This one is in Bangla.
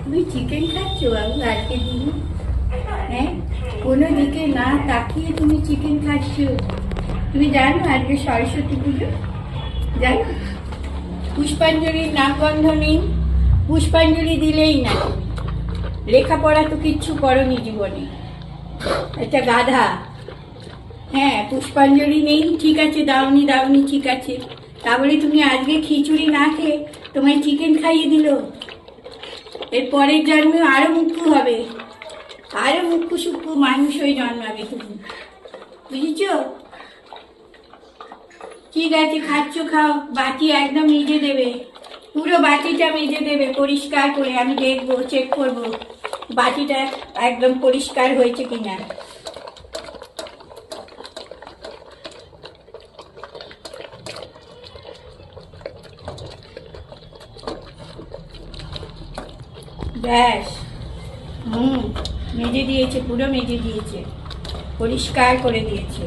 তুমি চিকেন খাচ্ছ বাবু আজকে দিনে? হ্যাঁ, কোনো দিকে না তাকিয়ে তুমি চিকেন খাচ্ছ। তুমি জানো আজকে সরস্বতী পুজো? জানো? পুষ্পাঞ্জলির নামগন্ধ নেই, পুষ্পাঞ্জলি দিলেই না। লেখাপড়া তো কিচ্ছু করনি জীবনে, একটা গাধা। হ্যাঁ, পুষ্পাঞ্জলি নেই, ঠিক আছে, দাওনি দাওনি ঠিক আছে, তা বলে তুমি আজকে খিচুড়ি না খেয়ে তোমায় চিকেন খাইয়ে দিল। এর পরের জন্মে আরো মুখ্য হবে, আরো মুখ্য সূক্ষ্ম মানুষ হয়ে জন্মাবে তুমি, বুঝেছ? ঠিক আছে, খাচ্ছ খাও, বাটি একদম মেজে দেবে, পুরো বাটিটা মেজে দেবে পরিষ্কার করে। আমি দেখবো, চেক করব বাটিটা একদম পরিষ্কার হয়েছে কিনা। ব্যাস, মেজে দিয়েছে, পুরো মেজে দিয়েছে, পরিষ্কার করে দিয়েছে।